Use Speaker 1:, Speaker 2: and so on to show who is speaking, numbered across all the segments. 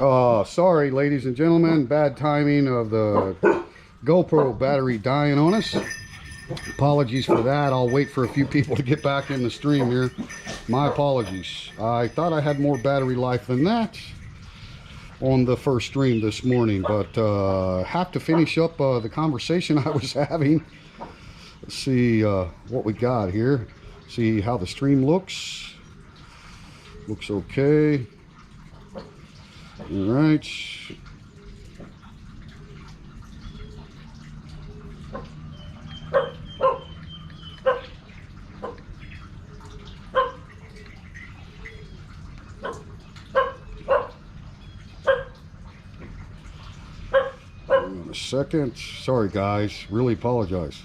Speaker 1: Sorry, ladies and gentlemen, bad timing of the GoPro battery dying on us. Apologies for that. I'll wait for a few people to get back in the stream here. My apologies. I thought I had more battery life than that on the first stream this morning, but have to finish up the conversation I was having. Let's see what we got here. See how the stream looks. Looks okay. All right. A second. Sorry guys, really apologize.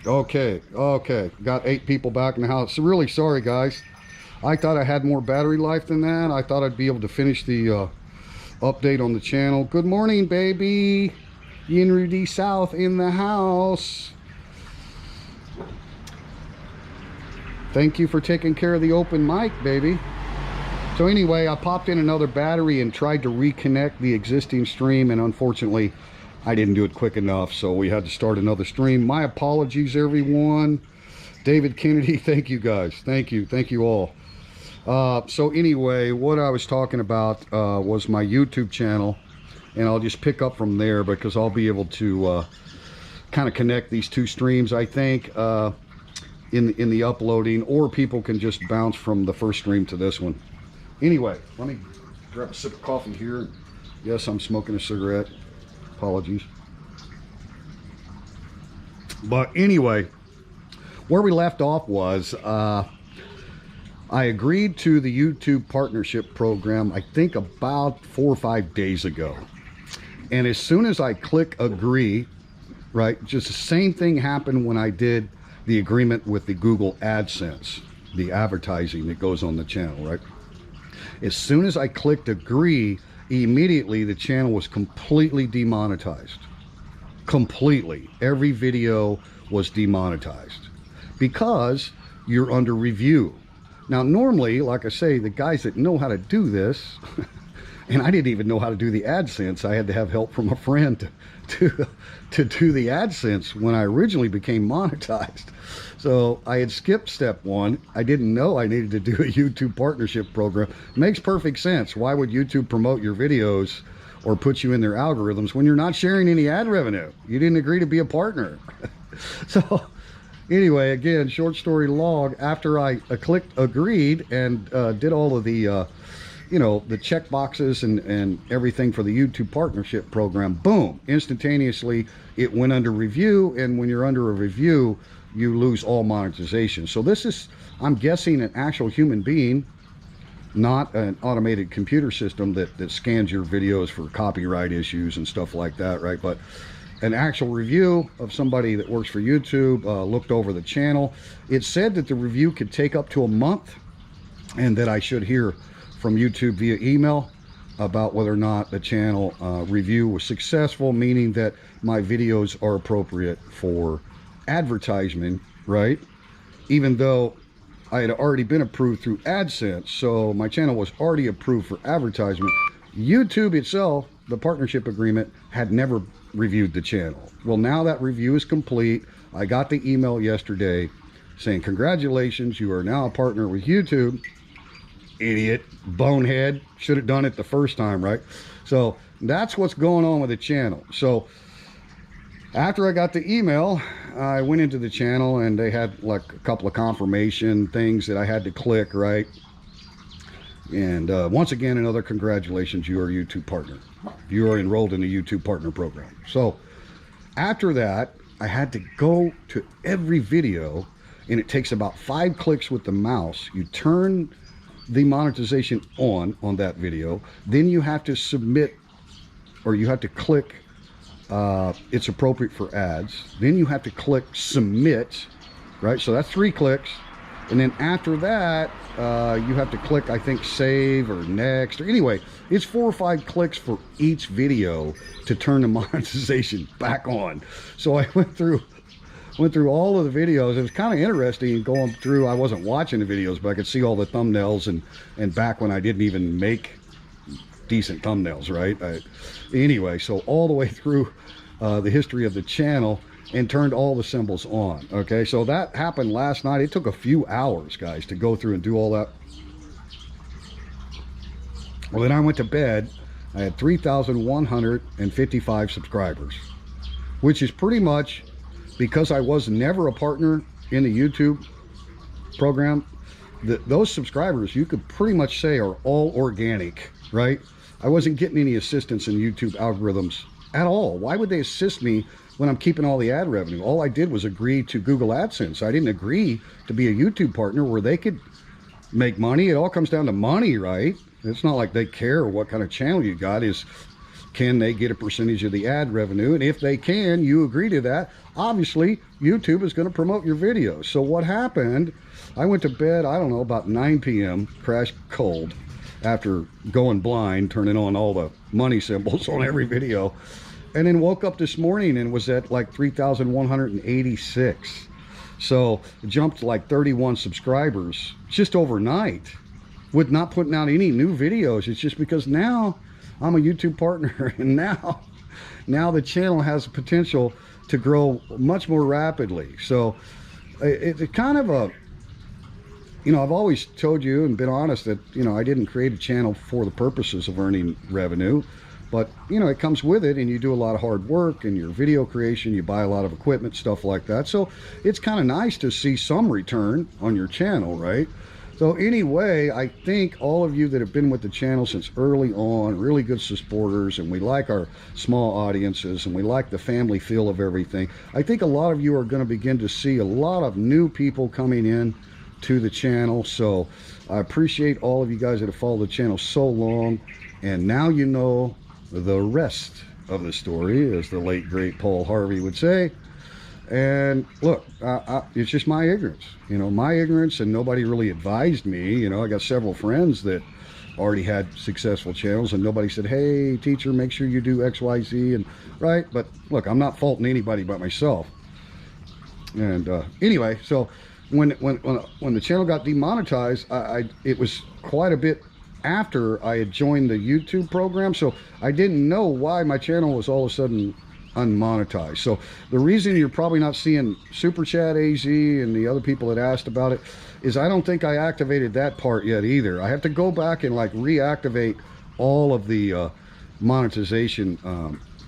Speaker 1: Okay, got 8 people back in the house. So really sorry guys, I thought I had more battery life than that. I thought I'd be able to finish the update on the channel. Good morning, baby. Yinru South in the house. Thank you for taking care of the open mic, baby. So anyway, I popped in another battery and tried to reconnect the existing stream, and unfortunately I didn't do it quick enough, so we had to start another stream. My apologies, everyone. David Kennedy, thank you guys. Thank you all. So anyway, what I was talking about was my YouTube channel, and I'll just pick up from there because I'll be able to kind of connect these two streams, I think, in the uploading, or people can just bounce from the first stream to this one. Anyway, let me grab a sip of coffee here. Yes, I'm smoking a cigarette. Apologies. But anyway, where we left off was I agreed to the YouTube partnership program, I think about 4 or 5 days ago. And as soon as I click agree, right, just the same thing happened when I did the agreement with the Google AdSense, the advertising that goes on the channel, right? As soon as I clicked agree, immediately the channel was completely demonetized. Completely. Every video was demonetized because you're under review. Now, normally, like I say, the guys that know how to do this, and I didn't even know how to do the AdSense. I had to have help from a friend to do the AdSense when I originally became monetized. So I had skipped step 1. I didn't know I needed to do a YouTube partnership program. Makes perfect sense. Why would YouTube promote your videos or put you in their algorithms when you're not sharing any ad revenue? You didn't agree to be a partner. So anyway, again, short story long, after I clicked agreed and did all of the you know, the check boxes and everything for the YouTube partnership program, boom, instantaneously it went under review. And when you're under a review, you lose all monetization. So this is, I'm guessing, an actual human being, not an automated computer system that scans your videos for copyright issues and stuff like that, right? But an actual review of somebody that works for YouTube, looked over the channel. It said that the review could take up to a month, and that I should hear from YouTube via email about whether or not the channel review was successful, meaning that my videos are appropriate for advertisement, right? Even though I had already been approved through AdSense, so my channel was already approved for advertisement. YouTube itself, the partnership agreement, had never reviewed the channel. Well, now that review is complete. I got the email yesterday saying, congratulations, you are now a partner with YouTube. Idiot, bonehead, should have done it the first time, right? So that's what's going on with the channel. So after I got the email, I went into the channel and they had like a couple of confirmation things that I had to click, right? And once again, another congratulations, you are a YouTube partner. You are enrolled in the YouTube partner program. So after that, I had to go to every video, and it takes about 5 clicks with the mouse. You turn the monetization on that video, then you have to submit, or you have to click it's appropriate for ads, then you have to click submit, right? So that's 3 clicks, and then after that you have to click, I think, save or next, or anyway, it's 4 or 5 clicks for each video to turn the monetization back on. So I went through all of the videos. It was kind of interesting going through. I wasn't watching the videos, but I could see all the thumbnails and back when I didn't even make decent thumbnails, right? Anyway, so all the way through the history of the channel, and turned all the symbols on. Okay, so that happened last night. It took a few hours, guys, to go through and do all that. Well, then I went to bed. I had 3,155 subscribers, which is pretty much, because I was never a partner in the YouTube program, those subscribers, you could pretty much say, are all organic, right? I wasn't getting any assistance in YouTube algorithms at all. Why would they assist me when I'm keeping all the ad revenue? All I did was agree to Google AdSense. I didn't agree to be a YouTube partner where they could make money. It all comes down to money, right? It's not like they care what kind of channel you got. Is can they get a percentage of the ad revenue? And if they can, you agree to that. Obviously, YouTube is going to promote your videos. So what happened, I went to bed, I don't know, about 9 p.m., crashed cold after going blind, turning on all the money symbols on every video. And then woke up this morning and was at like 3,186. So it jumped to like 31 subscribers just overnight with not putting out any new videos. It's just because now I'm a YouTube partner, and now the channel has the potential to grow much more rapidly. So it's kind of a, I've always told you and been honest that, I didn't create a channel for the purposes of earning revenue. But, it comes with it, and you do a lot of hard work in your video creation. You buy a lot of equipment, stuff like that. So it's kind of nice to see some return on your channel, right? So anyway, I think all of you that have been with the channel since early on, really good supporters, and we like our small audiences, and we like the family feel of everything. I think a lot of you are going to begin to see a lot of new people coming in to the channel. So I appreciate all of you guys that have followed the channel so long, and now you know the rest of the story, as the late great Paul Harvey would say. And look, it's just my ignorance, my ignorance, and nobody really advised me. I got several friends that already had successful channels, and nobody said, hey teacher, make sure you do XYZ, and right. But look, I'm not faulting anybody but myself. And anyway, so when the channel got demonetized, it was quite a bit after I had joined the YouTube program, so I didn't know why my channel was all of a sudden unmonetized. So the reason you're probably not seeing Super Chat AZ and the other people that asked about it is I don't think I activated that part yet either. I have to go back and like reactivate all of the monetization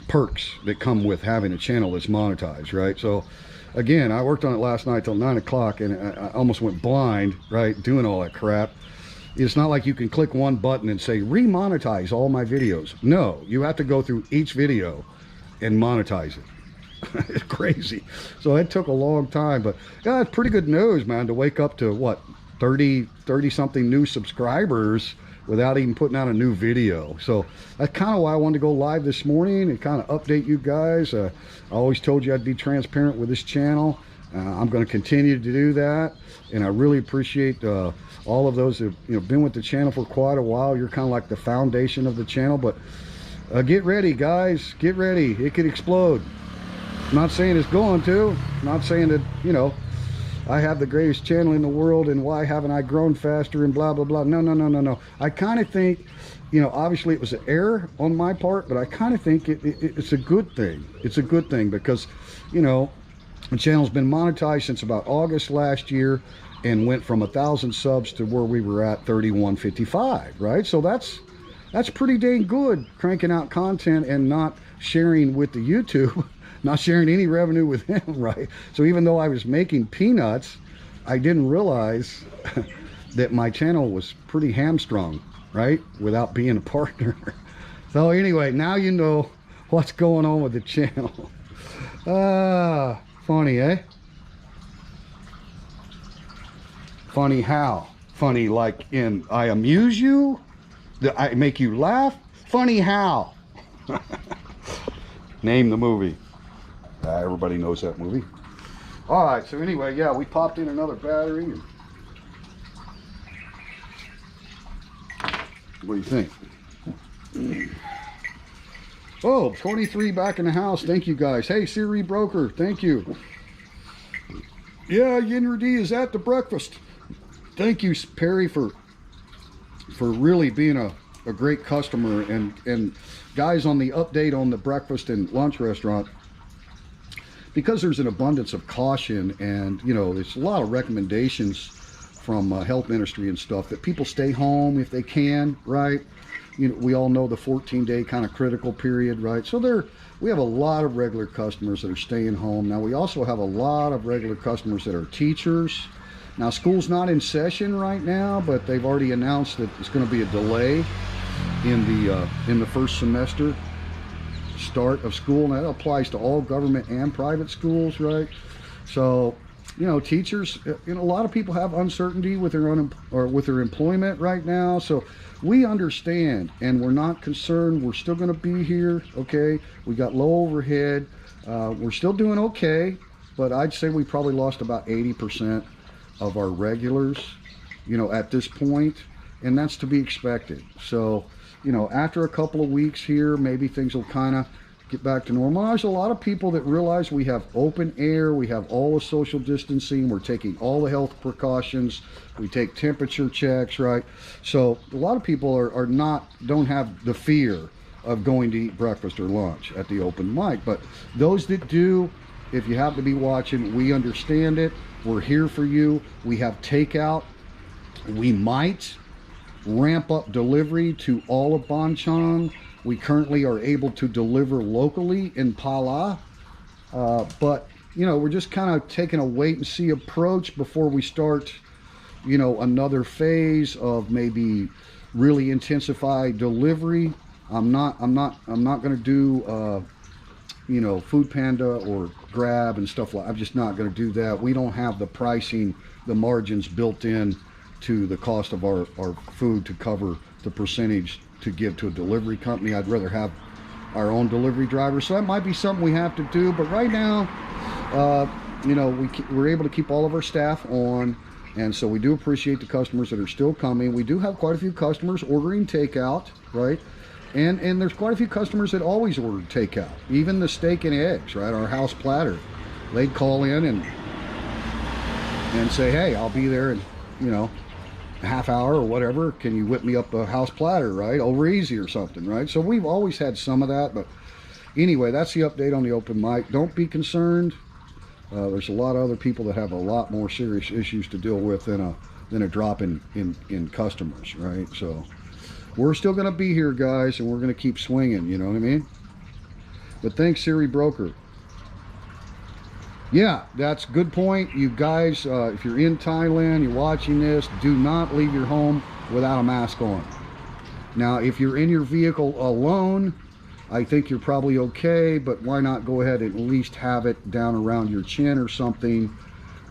Speaker 1: perks that come with having a channel that's monetized, right? So again, I worked on it last night till 9 o'clock, and I almost went blind, right, doing all that crap. It's not like you can click one button and say remonetize all my videos. No, you have to go through each video and monetize it. It's crazy. So it took a long time, but yeah, it's pretty good news, man, to wake up to what, 30 something new subscribers without even putting out a new video. So that's kind of why I wanted to go live this morning and kind of update you guys. I always told you I'd be transparent with this channel. I'm going to continue to do that, and I really appreciate all of those that have been with the channel for quite a while. You're kind of like the foundation of the channel. But get ready, guys, get ready. It could explode. I'm not saying it's going to. I'm not saying that I have the greatest channel in the world and why haven't I grown faster and blah blah blah. No. I kind of think, obviously it was an error on my part, but I kind of think it's a good thing. It's a good thing because the channel's been monetized since about August last year, and went from 1,000 subs to where we were at 3,155, right? So that's pretty dang good, cranking out content and not sharing with the YouTube, not sharing any revenue with him, right? So even though I was making peanuts, I didn't realize that my channel was pretty hamstrung, right? Without being a partner. So anyway, now you know what's going on with the channel. Funny, eh? Funny how? Funny like in I amuse you? That I make you laugh? Funny how? Name the movie. Everybody knows that movie. Alright, so anyway, yeah, we popped in another battery. And what do you think? Oh, 23 back in the house. Thank you guys. Hey, Siri Broker, thank you. Yeah, Yinra D is at the breakfast. Thank you, Perry, for really being a a great customer. And guys, on the update on the breakfast and lunch restaurant, because there's an abundance of caution, and you know, there's a lot of recommendations from health ministry and stuff that people stay home if they can, right? You know, we all know the 14-day kind of critical period, right? So we have a lot of regular customers that are staying home. Now we also have a lot of regular customers that are teachers. Now school's not in session right now, but they've already announced that it's going to be a delay in the first semester start of school, and that applies to all government and private schools, right? So, you know, teachers, you know, a lot of people have uncertainty with their employment right now. So we understand, and we're not concerned. We're still going to be here, okay? We got low overhead. We're still doing okay, but I'd say we probably lost about 80% of our regulars, you know, at this point, and that's to be expected. So, you know, after a couple of weeks here, maybe things will kind of get back to normal. There's a lot of people that realize we have open air, we have all the social distancing, we're taking all the health precautions, we take temperature checks, right? So a lot of people don't have the fear of going to eat breakfast or lunch at the open mic. But those that do, if you happen to be watching, we understand it. We're here for you. We have takeout. We might ramp up delivery to all of Bonchon. We currently are able to deliver locally in Phala, but you know, we're just kind of taking a wait and see approach before we start, you know, another phase of maybe really intensified delivery. I'm not going to do you know, Food Panda or Grab and stuff like. I'm just not going to do that. We don't have the pricing, the margins built in to the cost of our food to cover the percentage to give to a delivery company. I'd rather have our own delivery driver. So that might be something we have to do. But right now, you know, we're able to keep all of our staff on. And so we do appreciate the customers that are still coming. We do have quite a few customers ordering takeout, right? And there's quite a few customers that always ordered takeout. Even the steak and eggs, right? Our house platter. They'd call in and say, hey, I'll be there in, you know, a half hour or whatever. Can you whip me up a house platter, right? Over easy or something, right? So we've always had some of that. But anyway, that's the update on the open mic. Don't be concerned. There's a lot of other people that have a lot more serious issues to deal with than a drop in customers, right? So we're still going to be here, guys, and we're going to keep swinging, you know what I mean? But thanks, Siri Broker. Yeah, that's a good point. You guys, if you're in Thailand, you're watching this, do not leave your home without a mask on. Now, if you're in your vehicle alone, I think you're probably okay, but why not go ahead and at least have it down around your chin or something.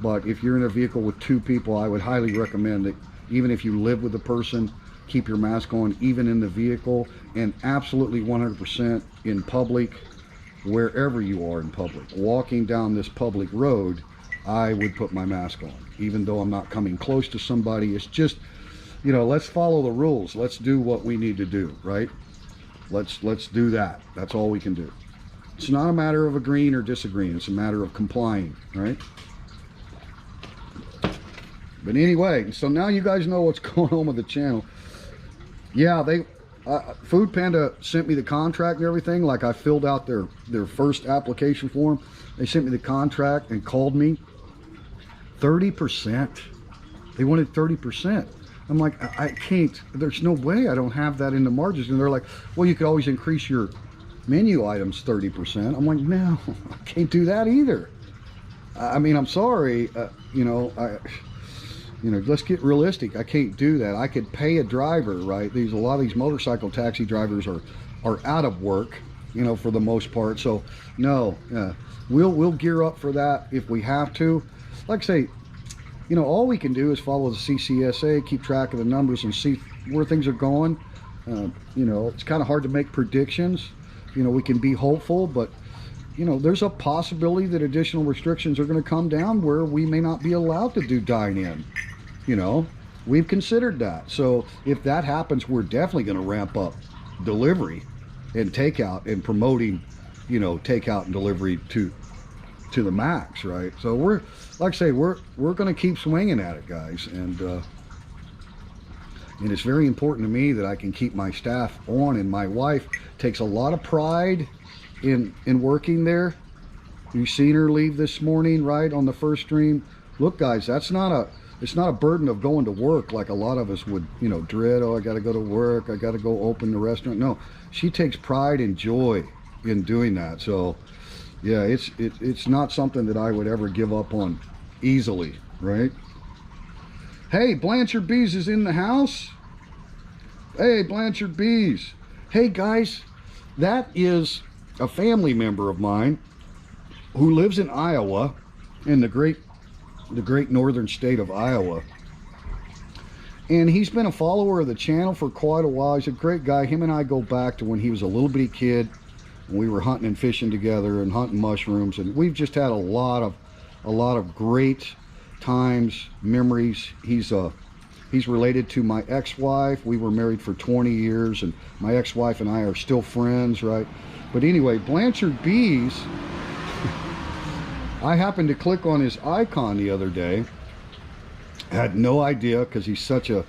Speaker 1: But if you're in a vehicle with two people, I would highly recommend that even if you live with a person, keep your mask on even in the vehicle, and absolutely 100% in public, wherever you are in public. Walking down this public road, I would put my mask on, even though I'm not coming close to somebody. It's just, you know, let's follow the rules. Let's do what we need to do, right? Let's do that. That's all we can do. It's not a matter of agreeing or disagreeing. It's a matter of complying, right? But anyway, so now you guys know what's going on with the channel. Yeah, Food Panda sent me the contract and everything. Like, I filled out their first application form. They sent me the contract and called me. 30%. They wanted 30%. I'm like, I can't. There's no way I don't have that in the margins. And they're like, well, you could always increase your menu items 30%. I'm like, no, I can't do that either. I mean, I'm sorry. You know, let's get realistic. I can't do that. I could pay a driver, right? A lot of these motorcycle taxi drivers are out of work, you know, for the most part. So no, we'll gear up for that if we have to. Like I say, you know, all we can do is follow the CCSA, keep track of the numbers, and see where things are going. You know, it's kind of hard to make predictions. You know, we can be hopeful, but you know, there's a possibility that additional restrictions are going to come down where we may not be allowed to do dine-in. You know, we've considered that. So if that happens, we're definitely going to ramp up delivery and takeout and promoting, you know, takeout and delivery to the max, right? So we're, like I say, we're going to keep swinging at it, guys. And And it's very important to me that I can keep my staff on, and my wife takes a lot of pride in working there. You've seen her leave this morning, right, on the first stream. Look, guys, it's not a burden of going to work like a lot of us would, you know, dread. Oh, I got to go to work. I got to go open the restaurant. No, she takes pride and joy in doing that. So, yeah, it's not something that I would ever give up on easily, right? Hey, Blanchard Bees is in the house. Hey, Blanchard Bees. Hey, guys, that is a family member of mine who lives in Iowa, in the great northern state of Iowa. And he's been a follower of the channel for quite a while. He's a great guy. Him and I go back to when he was a little bitty kid, and we were hunting and fishing together and hunting mushrooms, and we've just had a lot of great times, memories. He's related to my ex-wife. We were married for 20 years, and my ex-wife and I are still friends, right? But anyway, Blanchard Bees, I happened to click on his icon the other day. Had no idea, because he's such a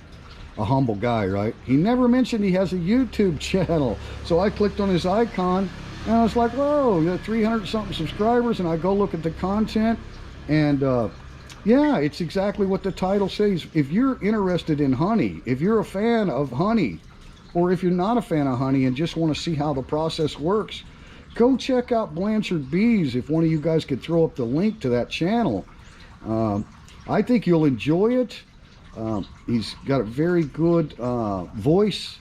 Speaker 1: humble guy, right? He never mentioned he has a YouTube channel. So I clicked on his icon, and I was like, whoa, you got 300 something subscribers. And I go look at the content, and yeah, it's exactly what the title says. If you're interested in honey, if you're a fan of honey, or if you're not a fan of honey and just want to see how the process works, go check out Blanchard Bees. If one of you guys could throw up the link to that channel, I think you'll enjoy it. He's got a very good voice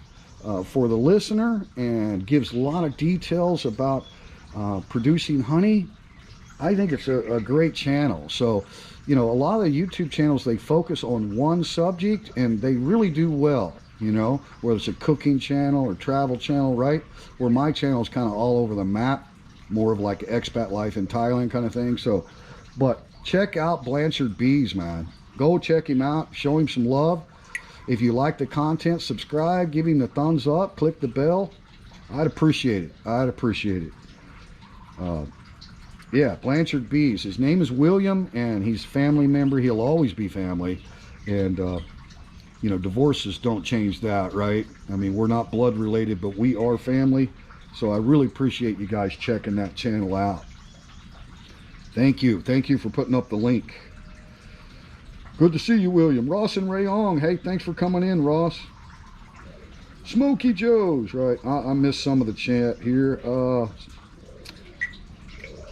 Speaker 1: for the listener, and gives a lot of details about producing honey. I think it's a great channel. So, you know, a lot of the YouTube channels, they focus on one subject, and they really do well. You know, whether it's a cooking channel or travel channel, right? Where my channel is kind of all over the map, more of like expat life in Thailand kind of thing. So, but check out Blanchard Bees, man. Go check him out, show him some love. If you like the content, subscribe, give him the thumbs up, click the bell. I'd appreciate it. I'd appreciate it. Yeah, Blanchard Bees. His name is William, and he's a family member. He'll always be family. And you know, divorces don't change that, right? I mean, we're not blood related, but we are family. So I really appreciate you guys checking that channel out. Thank you. Thank you for putting up the link. Good to see you, William. Ross and Rayong. Hey, thanks for coming in, Ross. Smoky Joe's, right? I missed some of the chat here.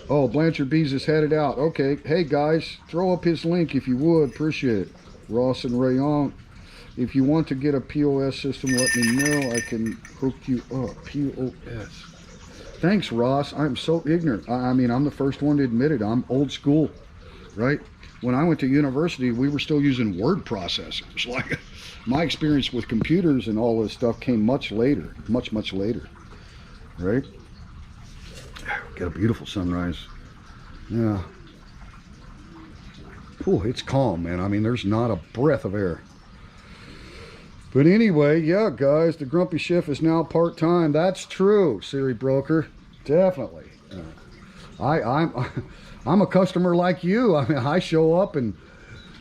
Speaker 1: Oh, Blanchard Bees is headed out. Okay. Hey, guys, throw up his link if you would. Appreciate it. Ross and Rayong. If you want to get a POS system, let me know. I can hook you up. POS. Thanks, Ross. I'm so ignorant. I mean, I'm the first one to admit it. I'm old school, right? When I went to university, we were still using word processors. Like, my experience with computers and all this stuff came much later, much later, right? Got a beautiful sunrise. Yeah. Ooh, it's calm, man. I mean, there's not a breath of air. But anyway, yeah, guys, the Grumpy Chef is now part-time. That's true, Siri Broker. Definitely. I'm a customer like you. I mean, I show up and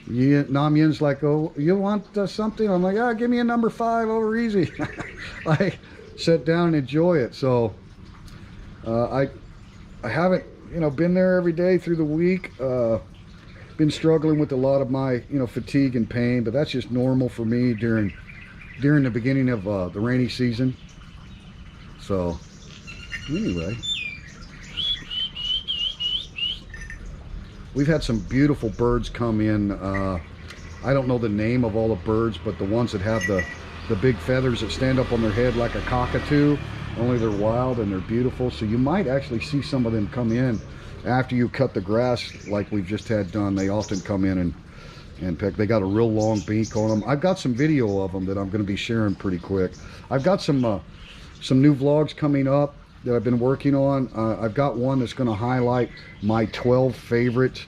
Speaker 1: Nam Yin's like, oh, you want something? I'm like, ah, give me a number 5 over easy. I sit down and enjoy it. So I haven't, you know, been there every day through the week. Been struggling with a lot of my, you know, fatigue and pain, but that's just normal for me during the beginning of the rainy season. So anyway, we've had some beautiful birds come in. I don't know the name of all the birds, but the ones that have the big feathers that stand up on their head like a cockatoo, only they're wild and they're beautiful. So you might actually see some of them come in after you cut the grass like we've just had done. They often come in and pick. They got a real long beak on them. I've got some video of them that I'm going to be sharing pretty quick. I've got some new vlogs coming up that I've been working on. I've got one that's going to highlight my 12 favorite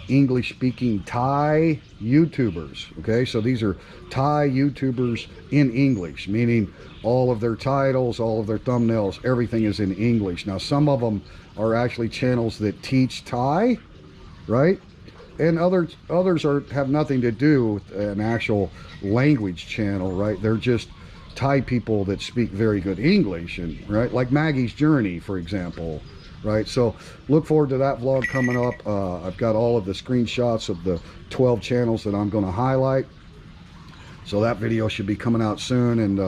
Speaker 1: English-speaking Thai YouTubers. Okay, so these are Thai YouTubers in English, meaning all of their titles, all of their thumbnails, everything is in English. Now, some of them are actually channels that teach Thai, right? and others have nothing to do with an actual language channel, right? They're just Thai people that speak very good English, and right, like Maggie's Journey, for example, right? So look forward to that vlog coming up. I've got all of the screenshots of the 12 channels that I'm going to highlight, so that video should be coming out soon. And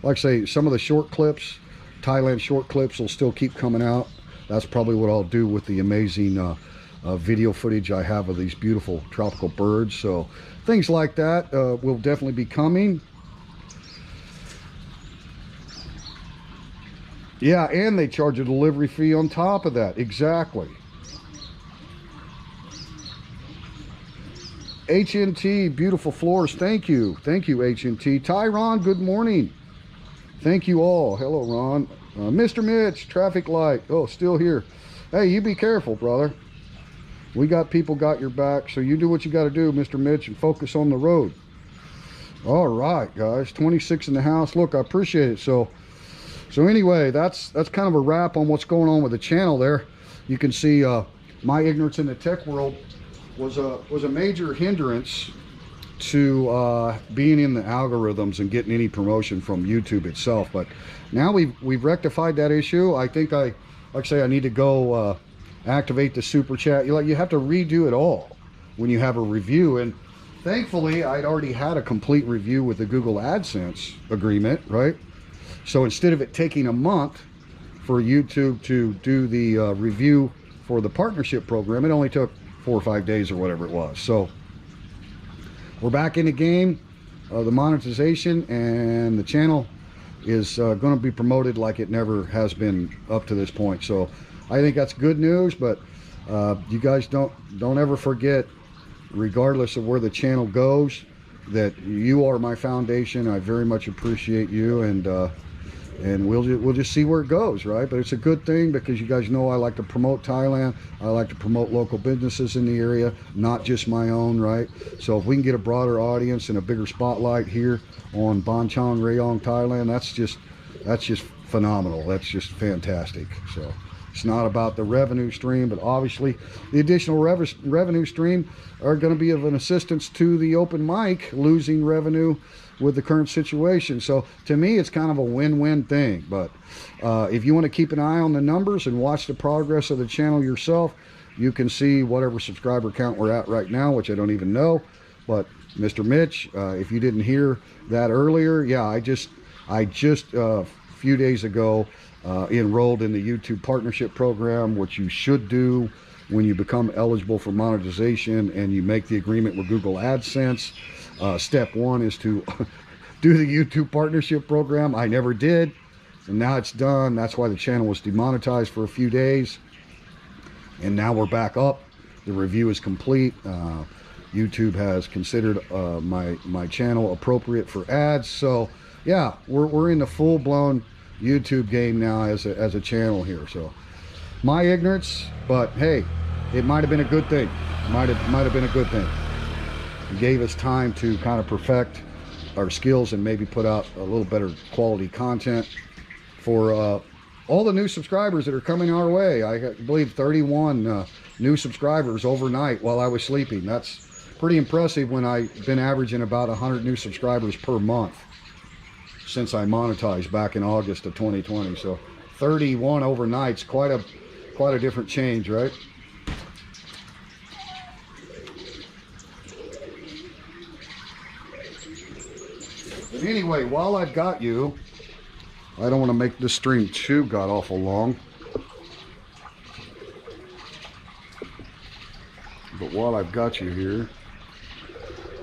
Speaker 1: like I say, some of the short clips, Thailand short clips, will still keep coming out. That's probably what I'll do with the amazing video footage I have of these beautiful tropical birds. So things like that will definitely be coming. Yeah, and they charge a delivery fee on top of that. Exactly. HNT, beautiful floors. Thank you. Thank you, HNT. Tyron, good morning. Thank you all. Hello, Ron. Mr. Mitch, traffic light. Oh, still here. Hey, you be careful, brother. We got people got your back, so you do what you got to do, Mr. Mitch, and focus on the road. All right, guys. 26 in the house. Look, I appreciate it. So anyway, that's kind of a wrap on what's going on with the channel there. You can see my ignorance in the tech world was a major hindrance to being in the algorithms and getting any promotion from YouTube itself. But now we've rectified that issue. I think like I say, I need to go activate the super chat. You have to redo it all when you have a review. And thankfully, I'd already had a complete review with the Google AdSense agreement, right? So instead of it taking a month for YouTube to do the review for the partnership program, it only took 4 or 5 days or whatever it was. So we're back in the game, the monetization, and the channel is going to be promoted like it never has been up to this point. So I think that's good news. But you guys don't ever forget, regardless of where the channel goes, that you are my foundation. I very much appreciate you, and we'll just see where it goes, right? But it's a good thing, because you guys know I like to promote Thailand. I like to promote local businesses in the area, not just my own, right? So if we can get a broader audience and a bigger spotlight here on Ban Chang, Rayong, Thailand, that's just phenomenal. That's just fantastic. So it's not about the revenue stream, but obviously the additional revenue stream are going to be of an assistance to the open mic losing revenue with the current situation. So to me, it's kind of a win-win thing. But if you want to keep an eye on the numbers and watch the progress of the channel yourself, you can see whatever subscriber count we're at right now, which I don't even know. But Mr. Mitch, if you didn't hear that earlier, yeah, I just a few days ago enrolled in the YouTube partnership program, which you should do when you become eligible for monetization and you make the agreement with Google AdSense. Step one is to do the YouTube partnership program. I never did, and now it's done. That's why the channel was demonetized for a few days, and now we're back up. The review is complete. YouTube has considered my channel appropriate for ads. So yeah, we're in the full-blown YouTube game now as a channel here. So my ignorance, but hey, it might have been a good thing. Might have been a good thing. It gave us time to kind of perfect our skills and maybe put out a little better quality content for all the new subscribers that are coming our way. I believe 31 new subscribers overnight while I was sleeping. That's pretty impressive when I've been averaging about 100 new subscribers per month since I monetized back in August of 2020. So 31 overnight's quite a different change, right? But anyway, while I've got you, I don't want to make this stream too god awful long. But while I've got you here,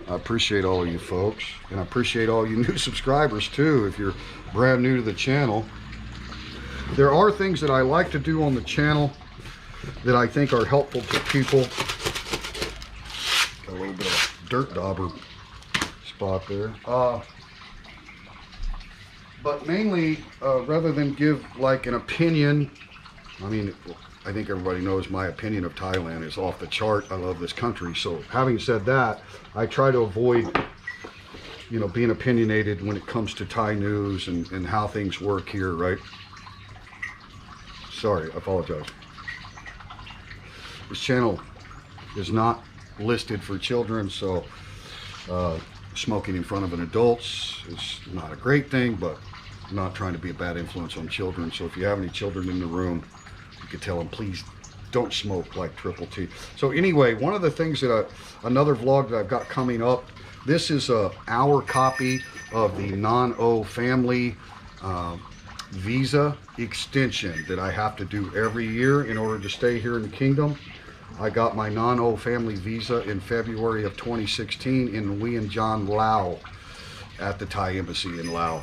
Speaker 1: I appreciate all of you folks, and I appreciate all you new subscribers too. If you're brand new to the channel, there are things that I like to do on the channel that I think are helpful to people. Got a little bit of dirt dauber spot there. But mainly, rather than give like an opinion, I mean, I think everybody knows my opinion of Thailand is off the chart. I love this country. So having said that, I try to avoid, being opinionated when it comes to Thai news and how things work here, right? Sorry, I apologize. This channel is not listed for children, so smoking in front of an adult is not a great thing, but I'm not trying to be a bad influence on children. So if you have any children in the room, you could tell them, please don't smoke like Triple T. So anyway, one of the things that another vlog that I've got coming up, this is our copy of the non-O family visa extension that I have to do every year in order to stay here in the kingdom. I got my non-O family visa in February of 2016 in Vientiane, Laos, at the Thai embassy in Laos.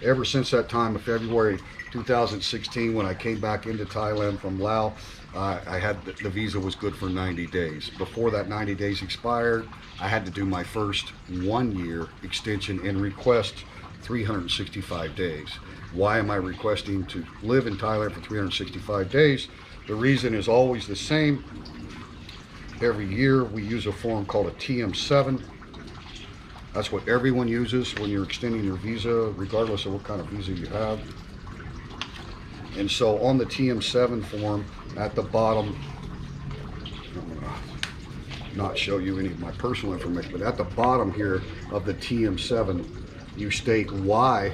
Speaker 1: Ever since that time of February 2016, when I came back into Thailand from Laos, I had the visa was good for 90 days. Before that 90 days expired, I had to do my first 1 year extension and request 365 days. Why am I requesting to live in Thailand for 365 days? The reason is always the same. Every year we use a form called a TM7. That's what everyone uses when you're extending your visa, regardless of what kind of visa you have. And so on the TM7 form, at the bottom, I'm gonna not show you any of my personal information, but at the bottom here of the TM7, you state why.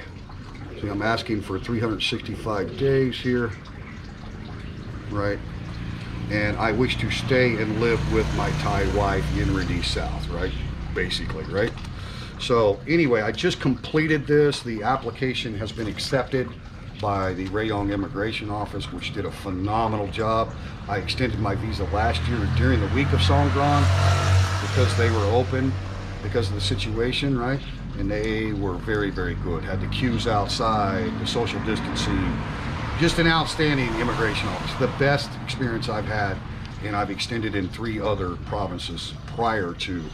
Speaker 1: See, I'm asking for 365 days here, right? And I wish to stay and live with my Thai wife, Yinridi South, right? Basically, right? So anyway, I just completed this. The application has been accepted by the Rayong immigration office, which did a phenomenal job. I extended my visa last year during the week of Songkran because they were open because of the situation, right? And they were very, very good. Had the queues outside, the social distancing, just an outstanding immigration office. The best experience I've had, and I've extended in 3 other provinces prior to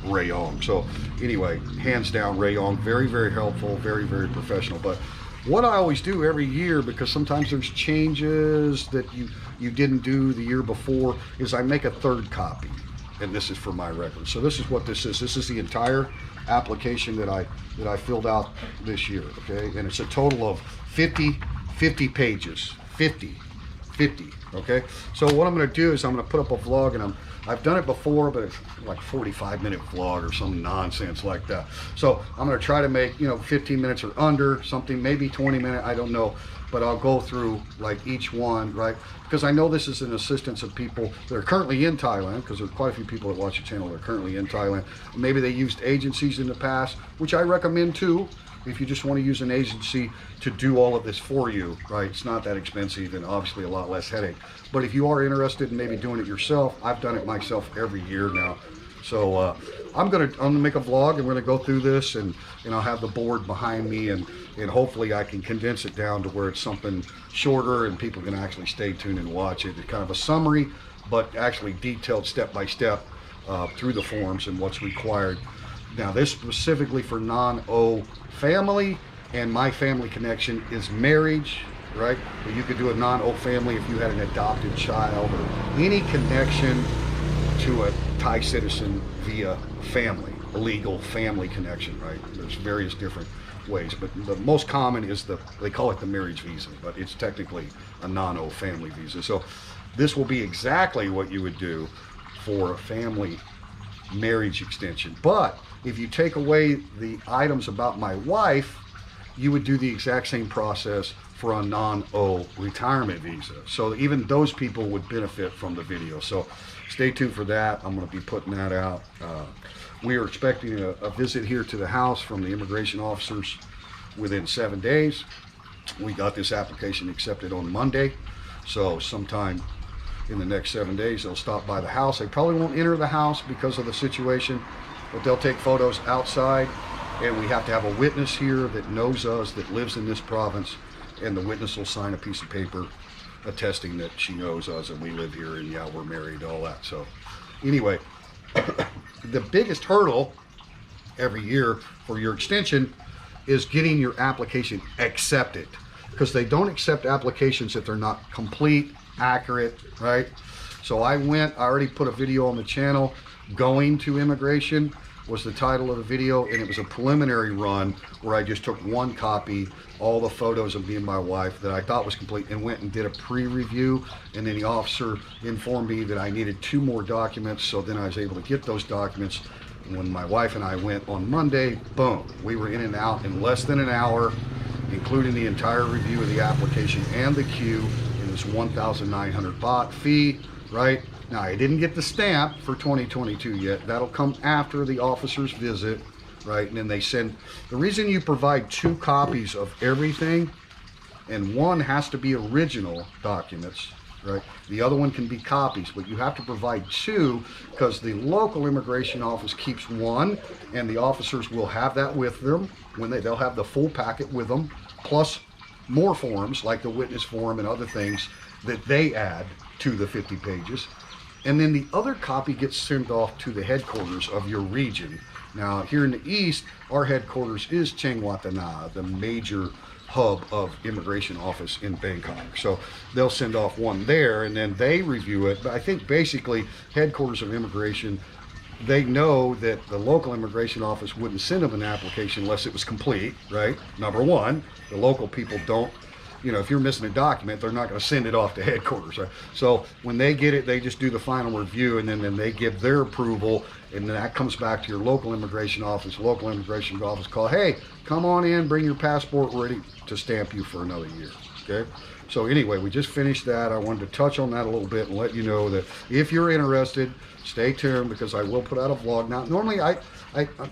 Speaker 1: Rayong. So anyway, hands down Rayong, very, very helpful, very, very professional. But what I always do every year, because sometimes there's changes that you didn't do the year before, is I make a 3rd copy, and this is for my record. So this is what this is. This is the entire application that I filled out this year, okay? And it's a total of 50 pages, 50, okay? So what I'm gonna do is I'm gonna put up a vlog, and I've done it before, but it's like 45-minute vlog or some nonsense like that. So I'm gonna try to make, 15 minutes or under, something, maybe 20 minutes, I don't know. But I'll go through like each one, right? Because I know this is an assistance of people that are currently in Thailand, because there's quite a few people that watch the channel that are currently in Thailand. Maybe they used agencies in the past, which I recommend too, if you just want to use an agency to do all of this for you, right? It's not that expensive and obviously a lot less headache. But if you are interested in maybe doing it yourself, I've done it myself every year now. So I'm gonna make a vlog, and we're gonna go through this, and I'll have the board behind me, and hopefully I can condense it down to where it's something shorter and people can actually stay tuned and watch it. It's kind of a summary, but actually detailed step by step through the forms and what's required. Now this specifically for non-O family, and my family connection is marriage, right? But you could do a non-O family if you had an adopted child or any connection to a Thai citizen via family, a legal family connection, right? There's various different ways, but the most common is they call it the marriage visa, but it's technically a non-O family visa. So this will be exactly what you would do for a family marriage extension. But if you take away the items about my wife, you would do the exact same process for a non-O retirement visa. So even those people would benefit from the video. So stay tuned for that. I'm going to be putting that out. We are expecting a visit here to the house from the immigration officers within 7 days. We got this application accepted on Monday. So sometime in the next 7 days, they'll stop by the house. They probably won't enter the house because of the situation, but they'll take photos outside, and we have to have a witness here that knows us, that lives in this province, and the witness will sign a piece of paper attesting that she knows us and we live here and yeah, we're married, all that. So anyway, the biggest hurdle every year for your extension is getting your application accepted, because they don't accept applications if they're not complete, accurate, right? So I already put a video on the channel going to immigration was the title of the video, and it was a preliminary run where I just took one copy, all the photos of me and my wife that I thought was complete, and went and did a pre-review, and then the officer informed me that I needed 2 more documents, so then I was able to get those documents. And when my wife and I went on Monday, boom, we were in and out in less than an hour, including the entire review of the application and the queue, and this 1,900 baht fee, right? Now, I didn't get the stamp for 2022 yet. That'll come after the officer's visit, right? And then they send, the reason you provide 2 copies of everything, and one has to be original documents, right? The other one can be copies, but you have to provide 2 because the local immigration office keeps 1, and the officers will have that with them when they'll have the full packet with them, plus more forms like the witness form and other things that they add to the 50 pages. And then the other copy gets sent off to the headquarters of your region. Now, here in the East, our headquarters is Chang, the major hub of immigration office in Bangkok. So they'll send off one there, and then they review it. But I think basically headquarters of immigration, they know that the local immigration office wouldn't send them an application unless it was complete, right? Number one, the local people don't, if you're missing a document, they're not going to send it off to headquarters, right? So when they get it, they just do the final review, and then they give their approval, and then that comes back to your local immigration office. Local immigration office call, hey, come on in, bring your passport ready to stamp you for another year, okay? So anyway, we just finished that. I wanted to touch on that a little bit and let you know that if you're interested, stay tuned because I will put out a vlog. Now, normally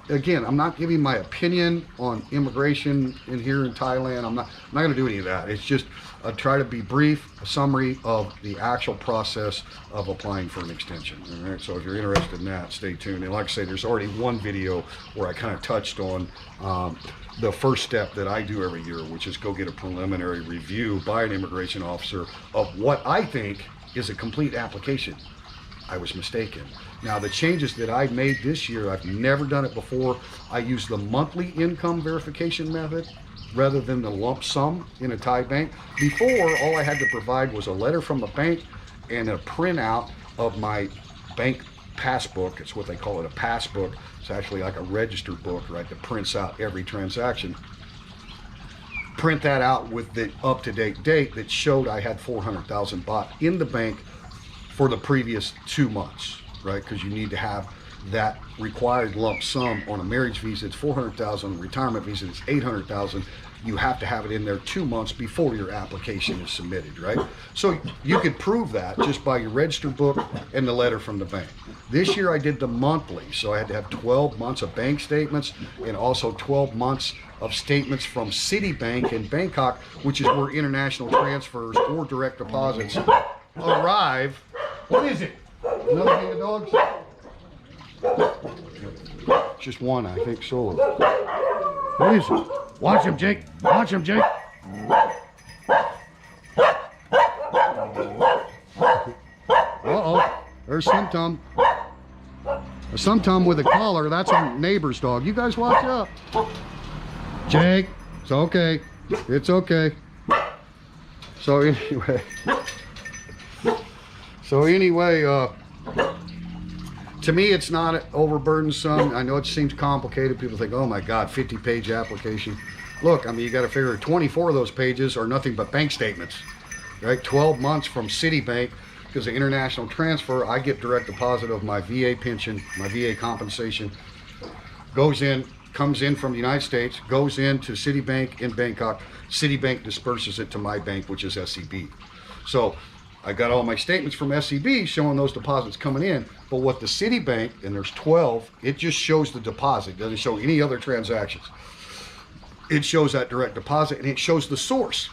Speaker 1: again, I'm not giving my opinion on immigration in here in Thailand. I'm not going to do any of that. It's just try to be brief, a summary of the actual process of applying for an extension. All right? So if you're interested in that, stay tuned. And like I say, there's already one video where I kind of touched on the first step that I do every year, which is go get a preliminary review by an immigration officer of what I think is a complete application. I was mistaken. Now, the changes that I made this year, I've never done it before. I use the monthly income verification method rather than the lump sum in a Thai bank. Before, all I had to provide was a letter from the bank and a printout of my bank passbook. It's what they call it, a passbook. It's actually like a registered book, right, that prints out every transaction. Print that out with the up-to-date date that showed I had 400,000 baht in the bank for the previous 2 months, right? Because you need to have that required lump sum. On a marriage visa, it's 400,000. On a retirement visa, it's 800,000. You have to have it in there 2 months before your application is submitted, right? So you could prove that just by your registered book and the letter from the bank. This year I did the monthly, so I had to have 12 months of bank statements and also 12 months of statements from Citibank in Bangkok, which is where international transfers or direct deposits arrive. What is it? Another thing of dogs? Just one, I think, solo. What is it? Watch him, Jake. Watch him, Jake. Uh-oh. There's Sim-Tum. A Sim-Tum with a collar. That's our neighbor's dog. You guys watch out. Jake, it's okay. It's okay. So anyway, to me, it's not overburdensome. I know it seems complicated. People think, oh my God, 50-page application. Look, I mean, you got to figure 24 of those pages are nothing but bank statements, right? 12 months from Citibank, because of international transfer, I get direct deposit of my VA pension, my VA compensation, comes in from the United States, goes into Citibank in Bangkok. Citibank disperses it to my bank, which is SCB. So I got all my statements from SCB showing those deposits coming in, but what the Citibank, and there's 12, it just shows the deposit, doesn't show any other transactions. It shows that direct deposit, and it shows the source,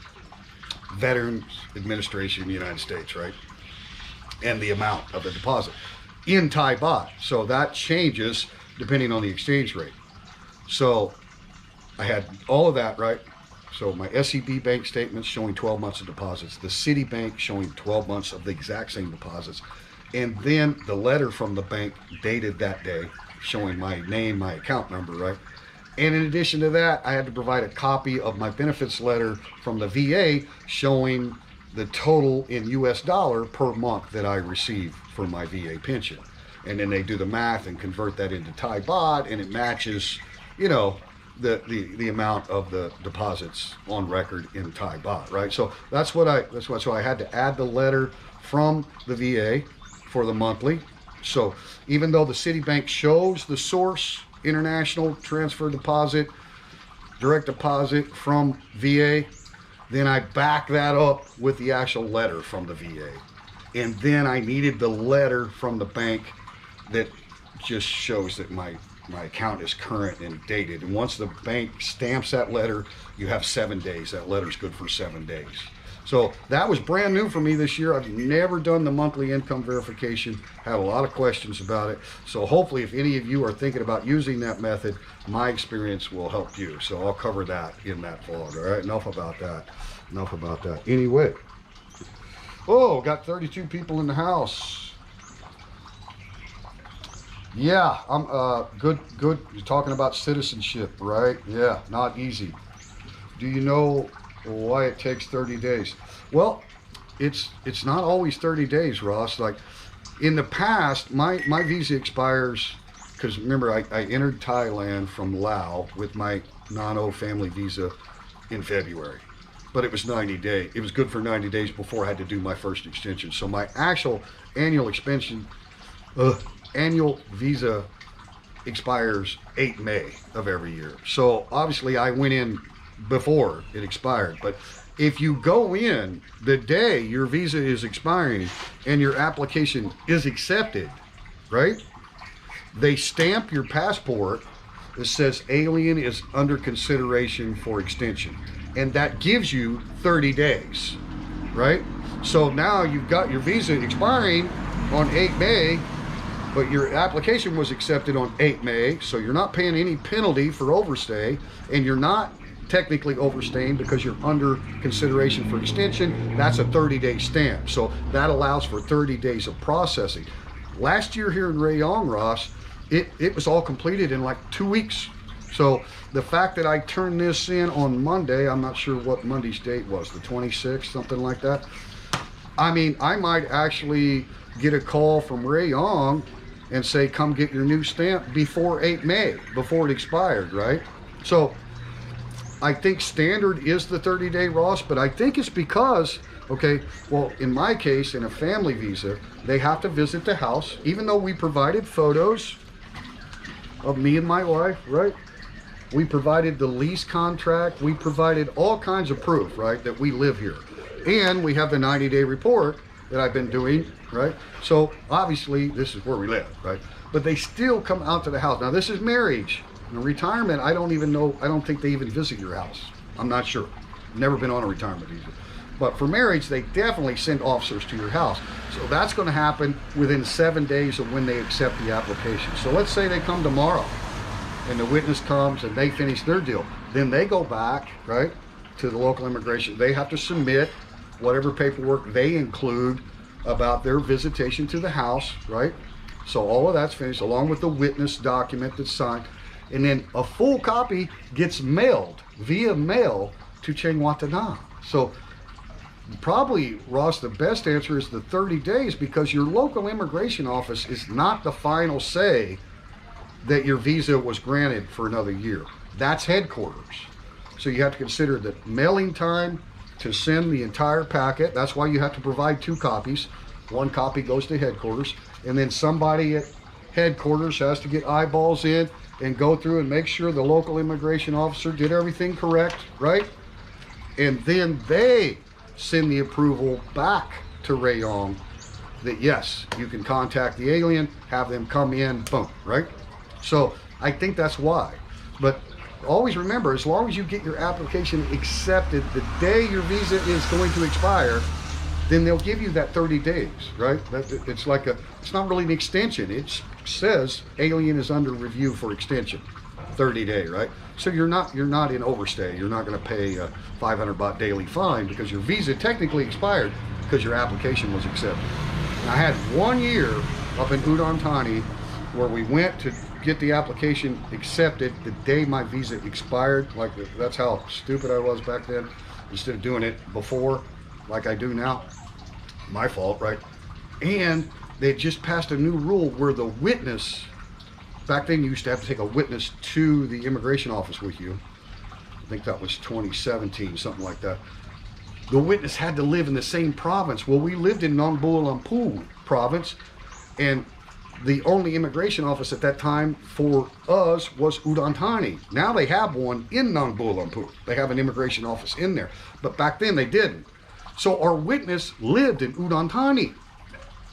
Speaker 1: Veterans Administration in the United States, right? And the amount of the deposit in Thai baht. So that changes depending on the exchange rate. So I had all of that, right? So my SCB bank statements showing 12 months of deposits, the Citibank showing 12 months of the exact same deposits, and then the letter from the bank dated that day showing my name, my account number, right? And in addition to that, I had to provide a copy of my benefits letter from the VA showing the total in US dollar per month that I receive for my VA pension. and then they do the math and convert that into Thai baht, and it matches, you know, the amount of the deposits on record in Thai baht, right? So so I had to add the letter from the VA for the monthly. So even though the Citibank shows the source, international transfer deposit, direct deposit from VA, then I back that up with the actual letter from the VA. And then I needed the letter from the bank that just shows that my account is current and dated. And once the bank stamps that letter, you have 7 days. That letter's good for 7 days. So that was brand new for me this year. I've never done the monthly income verification, had a lot of questions about it. So hopefully if any of you are thinking about using that method, my experience will help you. So I'll cover that in that vlog, all right? Enough about that. Anyway, oh, got 32 people in the house. Yeah, I'm good. You're talking about citizenship, right? Yeah, not easy. Do you know why it takes 30 days? Well, it's not always 30 days, Ross. Like in the past, my visa expires, because remember I entered Thailand from Laos with my non-O family visa in February, but it was 90 days. It was good for 90 days before I had to do my first extension. So my actual annual annual visa expires 8 May of every year. So obviously I went in before it expired. But if you go in the day your visa is expiring and your application is accepted, right? They stamp your passport that says alien is under consideration for extension. And that gives you 30 days, right? So now you've got your visa expiring on 8 May, but your application was accepted on 8 May, so you're not paying any penalty for overstay, and you're not technically overstaying because you're under consideration for extension. That's a 30-day stamp. So that allows for 30 days of processing. Last year here in Rayong, Ross, it was all completed in like 2 weeks. So the fact that I turned this in on Monday, I'm not sure what Monday's date was, the 26th, something like that. I mean, I might actually get a call from Rayong and say, come get your new stamp before 8 May, before it expired, right? So I think standard is the 30-day, Ross, but I think it's because, okay, well, in my case, in a family visa, they have to visit the house, even though we provided photos of me and my wife, right? We provided the lease contract. We provided all kinds of proof, right, that we live here. And we have the 90-day report that I've been doing, right? So obviously this is where we live, right? But they still come out to the house. Now this is marriage. In retirement, I don't even know, I don't think they even visit your house. I'm not sure. Never been on a retirement visa. But for marriage, they definitely send officers to your house. So that's going to happen within 7 days of when they accept the application. So let's say they come tomorrow and the witness comes and they finish their deal. Then they go back, right, to the local immigration. They have to submit whatever paperwork they include about their visitation to the house, right? So all of that's finished along with the witness document that's signed. And then a full copy gets mailed via mail to Chang. So probably, Ross, the best answer is the 30 days because your local immigration office is not the final say that your visa was granted for another year. That's headquarters. So you have to consider the mailing time to send the entire packet. That's why you have to provide 2 copies. 1 copy goes to headquarters, and then somebody at headquarters has to get eyeballs in and go through and make sure the local immigration officer did everything correct, right? And then they send the approval back to Rayong that yes, you can contact the alien, have them come in, boom, right? So I think that's why. But always remember, as long as you get your application accepted the day your visa is going to expire, then they'll give you that 30 days, right? It's like it's not really an extension. It says alien is under review for extension, 30 day, right? So you're not in overstay. You're not going to pay a 500 baht daily fine because your visa technically expired because your application was accepted. And I had 1 year up in Udon Thani where we went to get the application accepted the day my visa expired. Like that's how stupid I was back then. Instead of doing it before, like I do now, my fault, right? And they just passed a new rule where the witness, back then you used to have to take a witness to the immigration office with you. I think that was 2017, something like that. The witness had to live in the same province. Well, we lived in Nong Bua Lampu province, and the only immigration office at that time for us was Udon Thani. Now they have one in Nong Bua Lampu. They have an immigration office in there, but back then they didn't. So our witness lived in Udon Thani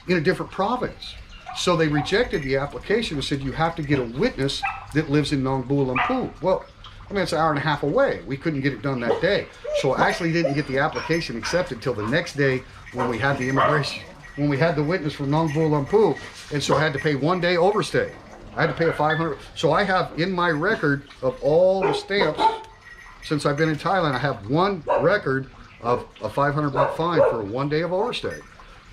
Speaker 1: in a different province. So they rejected the application and said, you have to get a witness that lives in Nong Bua Lampu. Well, I mean, it's an hour and a half away. We couldn't get it done that day. So I actually didn't get the application accepted till the next day when we had the immigration, when we had the witness from Nong Bua Lampu. And so I had to pay 1 day overstay. I had to pay a 500. So I have in my record of all the stamps, since I've been in Thailand, I have one record of a 500 baht fine for 1 day of overstay.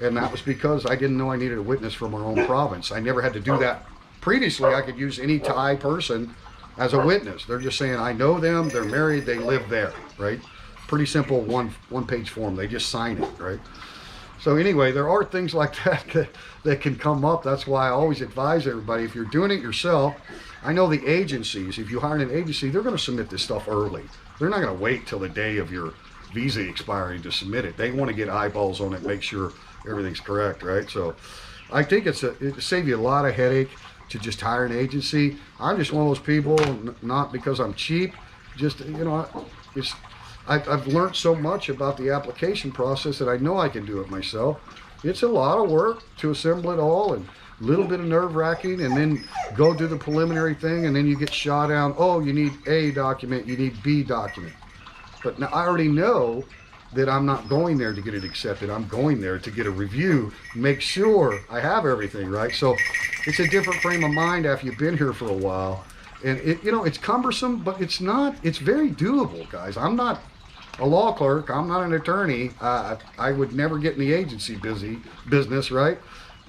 Speaker 1: And that was because I didn't know I needed a witness from our own province. I never had to do that. Previously, I could use any Thai person as a witness. They're just saying, I know them, they're married, they live there, right? Pretty simple one page form. They just sign it, right? So anyway, there are things like that can come up. That's why I always advise everybody, if you're doing it yourself, I know the agencies, if you hire an agency, they're going to submit this stuff early. They're not going to wait till the day of your visa expiring to submit it. They want to get eyeballs on it, make sure everything's correct, right? So I think it saves you a lot of headache to just hire an agency. I'm just one of those people, not because I'm cheap, just, you know, I've learned so much about the application process that I know I can do it myself. It's a lot of work to assemble it all, and a little bit of nerve-wracking, and then go do the preliminary thing, and then you get shot down. Oh, you need A document, you need B document. But now I already know that I'm not going there to get it accepted. I'm going there to get a review, make sure I have everything right. So it's a different frame of mind after you've been here for a while. And it, you know, it's cumbersome, but it's not, it's very doable, guys. I'm not a law clerk. I'm not an attorney. I would never get in the agency business, right?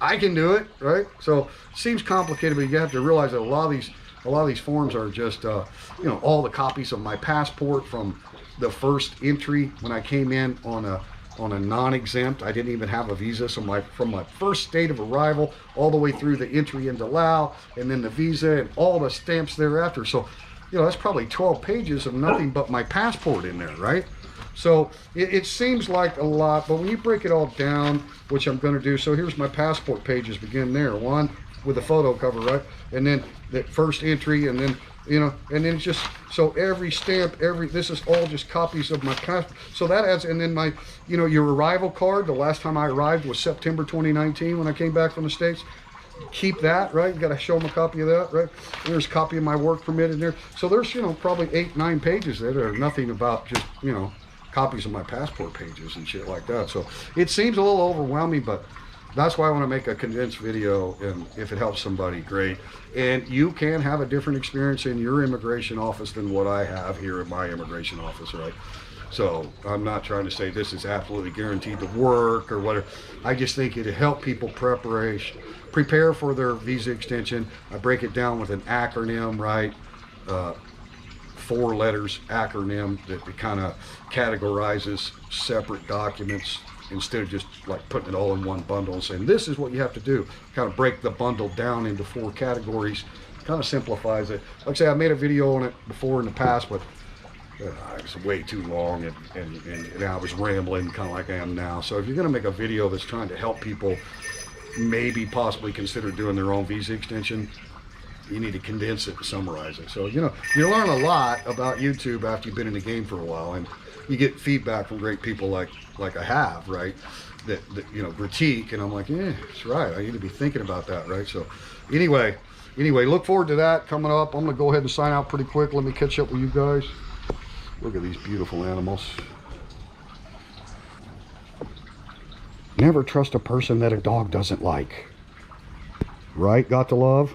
Speaker 1: I can do it, right? So it seems complicated, but you have to realize that a lot of these forms are just, you know, all the copies of my passport from the first entry when I came in on a non-exempt. I didn't even have a visa, so from my first state of arrival all the way through the entry into Laos, and then the visa and all the stamps thereafter. So, you know, that's probably 12 pages of nothing but my passport in there, right? So it seems like a lot, but when you break it all down, which I'm going to do, so here's my passport pages begin there, one with a photo cover, right? And then the first entry, and then, you know, and then just, so every stamp, this is all just copies of my passport. So that adds, and then my, you know, your arrival card, the last time I arrived was September 2019 when I came back from the States. Keep that, right? You got to show them a copy of that, right? And there's a copy of my work permit in there. So there's, you know, probably 8-9 pages there that are nothing about just, you know, copies of my passport pages and shit like that. So it seems a little overwhelming, but that's why I want to make a condensed video, and if it helps somebody, great. And you can have a different experience in your immigration office than what I have here at my immigration office, right? So I'm not trying to say this is absolutely guaranteed to work or whatever. I just think it'll help people prepare for their visa extension. I break it down with an acronym, right? 4 letters acronym that kind of categorizes separate documents instead of just like putting it all in one bundle and saying this is what you have to do. Kind of break the bundle down into 4 categories, kind of simplifies it. Like I say, I made a video on it before in the past, but it was way too long, and I was rambling kind of like I am now. So if you're going to make a video that's trying to help people maybe possibly consider doing their own visa extension, you need to condense it and summarize it. So, you know, you learn a lot about YouTube after you've been in the game for a while, and you get feedback from great people like I have, right? That you know, critique, and I'm like, yeah, that's right. I need to be thinking about that, right? So anyway, look forward to that coming up. I'm gonna go ahead and sign out pretty quick. Let me catch up with you guys. Look at these beautiful animals. Never trust a person that a dog doesn't like. Right? Got to love?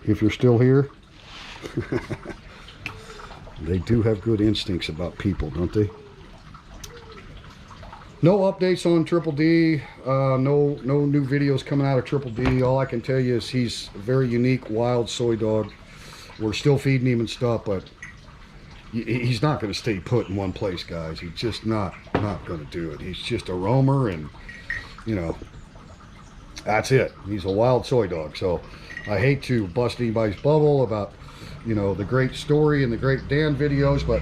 Speaker 1: If you're still here. They do have good instincts about people, don't they? No updates on Triple D. No new videos coming out of Triple D. All I can tell you is he's a very unique wild soy dog. We're still feeding him and stuff, but he's not going to stay put in one place, guys. He's just not going to do it. He's just a roamer, and you know, That's it. He's a wild soy dog. So I hate to bust anybody's bubble about, you know, the great story and the great Dan videos, but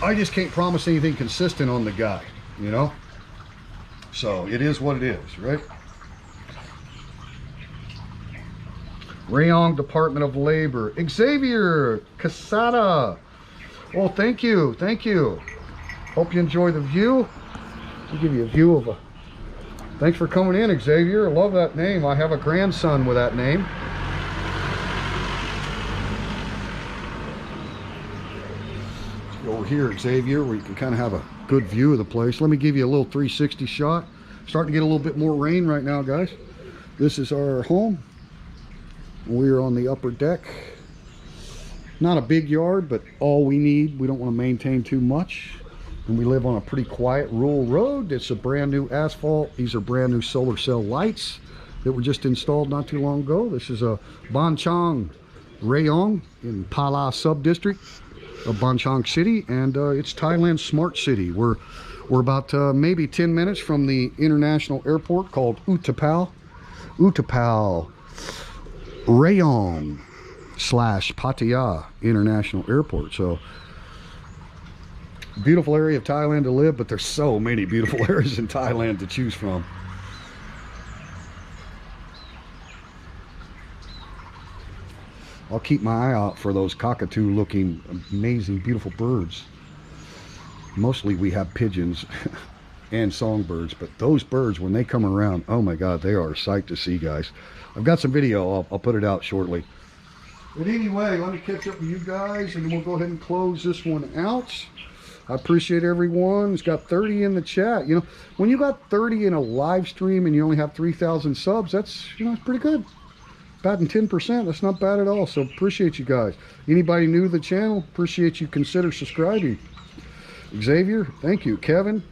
Speaker 1: I just can't promise anything consistent on the guy, you know? So it is what it is, right? Rayong Department of Labor. Xavier Casada. Oh, thank you. Thank you. Hope you enjoy the view. I'll give you a view of a... Thanks for coming in, Xavier. I love that name. I have a grandson with that name. Let's go over here, Xavier, where you can kind of have a good view of the place. Let me give you a little 360 shot. Starting to get a little bit more rain right now, guys. This is our home. We're on the upper deck. Not a big yard, but all we need. We don't want to maintain too much. And we live on a pretty quiet rural road. It's a brand new asphalt. These are brand new solar cell lights that were just installed not too long ago. This is a Chang, Rayong in Phala sub-district of Chang City, and it's Thailand's smart city. We're about maybe 10 minutes from the international airport called Utapao Rayong / Pattaya International Airport. So beautiful area of Thailand to live, but there's so many beautiful areas in Thailand to choose from. I'll keep my eye out for those cockatoo looking amazing beautiful birds. Mostly we have pigeons and songbirds, but those birds, when they come around, oh my god, they are a sight to see, guys. I've got some video. I'll put it out shortly. But anyway, let me catch up with you guys and then we'll go ahead and close this one out. I appreciate everyone. It's got 30 in the chat. You know, when you got 30 in a live stream and you only have 3,000 subs, that's, you know, it's pretty good. Batting 10%, that's not bad at all. So appreciate you guys. Anybody new to the channel, appreciate you consider subscribing. Xavier, thank you. Kevin,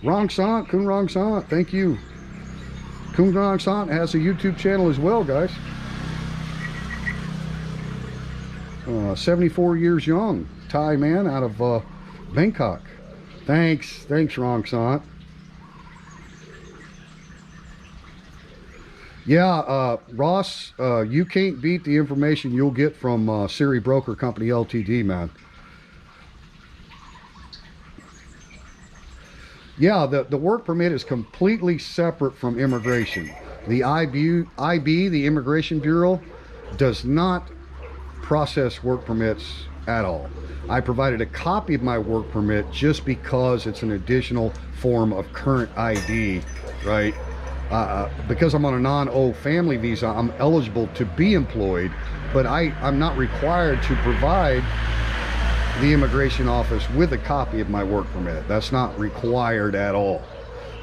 Speaker 1: Rong Sant, Kun Rong Sant, thank you. Kun Rong Sant has a YouTube channel as well, guys. 74 years young, Thai man out of Bangkok. Thanks Rong Sant. Yeah, Ross, you can't beat the information you'll get from Siri Broker Company Ltd, man. Yeah, the work permit is completely separate from immigration. The IB, the Immigration Bureau, does not process work permits at all. I provided a copy of my work permit just because it's an additional form of current ID, right? Because I'm on a non-O family visa, I'm eligible to be employed, but I'm not required to provide the immigration office with a copy of my work permit. That's not required at all.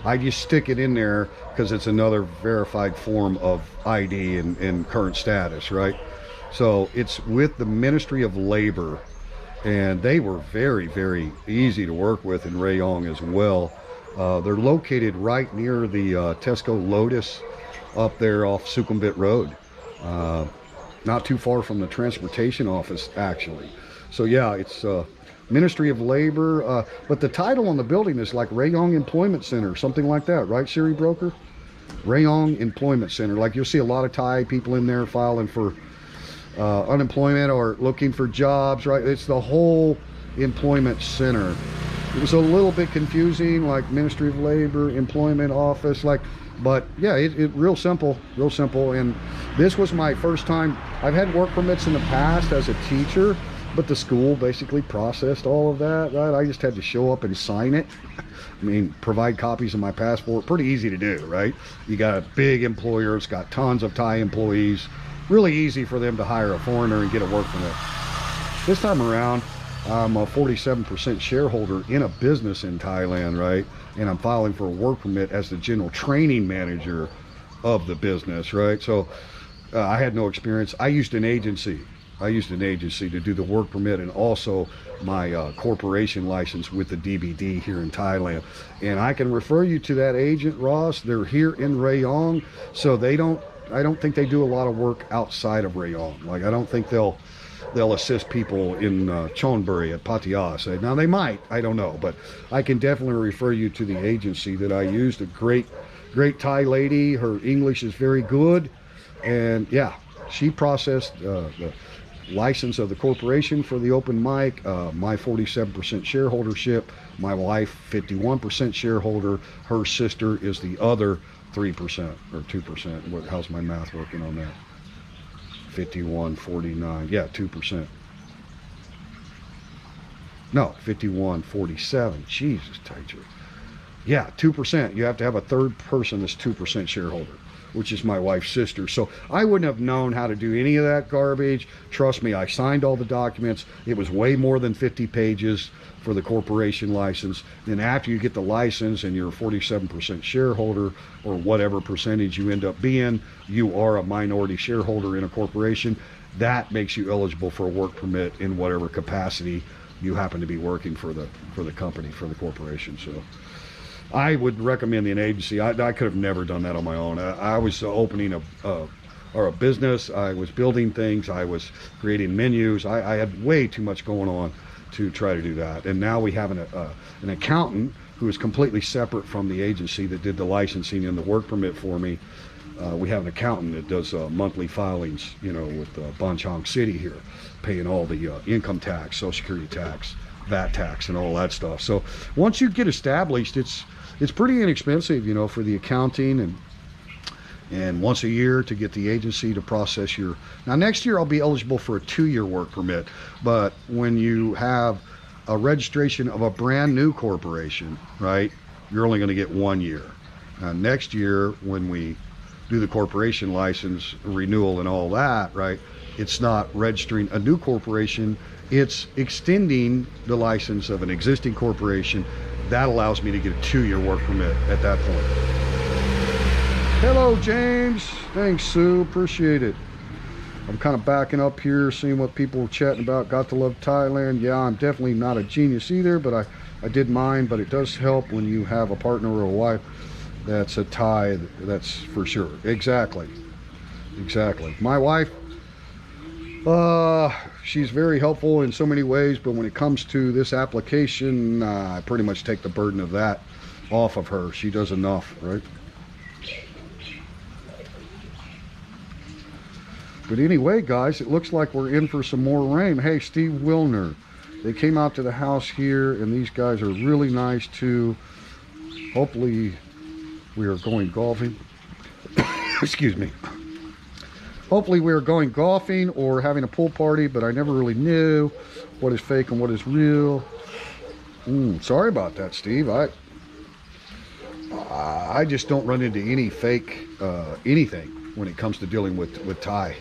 Speaker 1: I just stick it in there because it's another verified form of ID and current status, right? So it's with the Ministry of Labor, and they were very, very easy to work with in Rayong as well. They're located right near the Tesco Lotus up there off Sukhumvit Road. Not too far from the transportation office, actually. So yeah, it's Ministry of Labor, but the title on the building is like Rayong Employment Center, something like that, right, Siri Broker? Rayong Employment Center. Like you'll see a lot of Thai people in there filing for unemployment or looking for jobs, right? It's the whole employment center. It was a little bit confusing, like Ministry of Labor, Employment Office, like, but yeah, it real simple. And this was my first time. I've had work permits in the past as a teacher, but the school basically processed all of that, right? I just had to show up and sign it. I mean, provide copies of my passport. Pretty easy to do, right? You got a big employer. It's got tons of Thai employees. Really easy for them to hire a foreigner and get a work permit. This time around, I'm a 47% shareholder in a business in Thailand, right? And I'm filing for a work permit as the general training manager of the business, right? So I had no experience. I used an agency to do the work permit and also my corporation license with the DBD here in Thailand. And I can refer you to that agent, Ross. They're here in Rayong, so I don't think they do a lot of work outside of Rayong. Like, I don't think they'll assist people in Chonburi at Pattaya. Now they might, I don't know, but I can definitely refer you to the agency that I used. A great great Thai lady. Her English is very good. And yeah, she processed the license of the corporation for the open mic, my 47% shareholdership, my wife 51% shareholder, her sister is the other 3% or 2%. How's my math working on that? 51, 49, yeah, 2%. No, 51, 47. Jesus, Tiger. Yeah, 2%. You have to have a third person that's 2% shareholder, which is my wife's sister. So I wouldn't have known how to do any of that garbage. Trust me, I signed all the documents. It was way more than 50 pages for the corporation license. Then after you get the license and you're a 47% shareholder or whatever percentage you end up being, you are a minority shareholder in a corporation. That makes you eligible for a work permit in whatever capacity you happen to be working for the company, for the corporation. So I would recommend an agency. I could have never done that on my own. I was opening a business. I was building things. I was creating menus. I had way too much going on to try to do that. And now we have an accountant who is completely separate from the agency that did the licensing and the work permit for me. We have an accountant that does monthly filings, you know, with Chang City here, paying all the income tax, Social Security tax, VAT tax, and all that stuff. So once you get established, it's pretty inexpensive, you know, for the accounting and once a year to get the agency to process your. Now next year I'll be eligible for a 2-year work permit, but when you have a registration of a brand new corporation, right, you're only going to get 1 year. Next year when we do the corporation license renewal and all that, right, it's not registering a new corporation, it's extending the license of an existing corporation. That allows me to get a 2-year work permit at that point. Hello, James. Thanks, Sue. Appreciate it. I'm kind of backing up here, seeing what people are chatting about. Got to love Thailand. Yeah, I'm definitely not a genius either, but I did mine. But it does help when you have a partner or a wife that's a Thai, that's for sure. Exactly. My wife, she's very helpful in so many ways, but when it comes to this application, I pretty much take the burden of that off of her. She does enough, right? But anyway, guys, it looks like we're in for some more rain. Hey, Steve Wilner, they came out to the house here, and these guys are really nice too. Hopefully we are going golfing. Excuse me. Hopefully we are going golfing or having a pool party, but I never really knew what is fake and what is real. Sorry about that, Steve. I just don't run into any fake anything when it comes to dealing with Thai,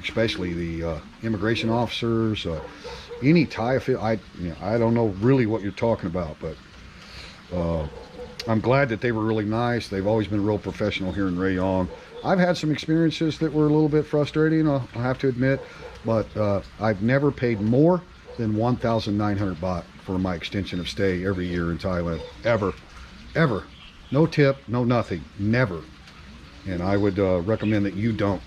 Speaker 1: especially the immigration officers, any Thai. I don't know really what you're talking about, but I'm glad that they were really nice. They've always been real professional here in Rayong. I've had some experiences that were a little bit frustrating, I'll have to admit, but I've never paid more than 1,900 baht for my extension of stay every year in Thailand. Ever. No tip, no nothing, never. And I would recommend that you don't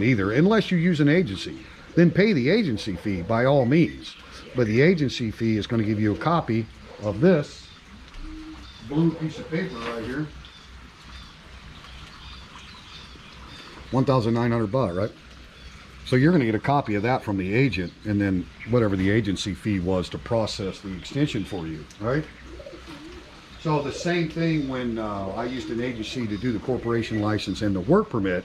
Speaker 1: either, unless you use an agency. Then pay the agency fee by all means. But the agency fee is going to give you a copy of this blue piece of paper right here. 1,900 baht, right? So you're going to get a copy of that from the agent, and then whatever the agency fee was to process the extension for you, right? So the same thing when I used an agency to do the corporation license and the work permit,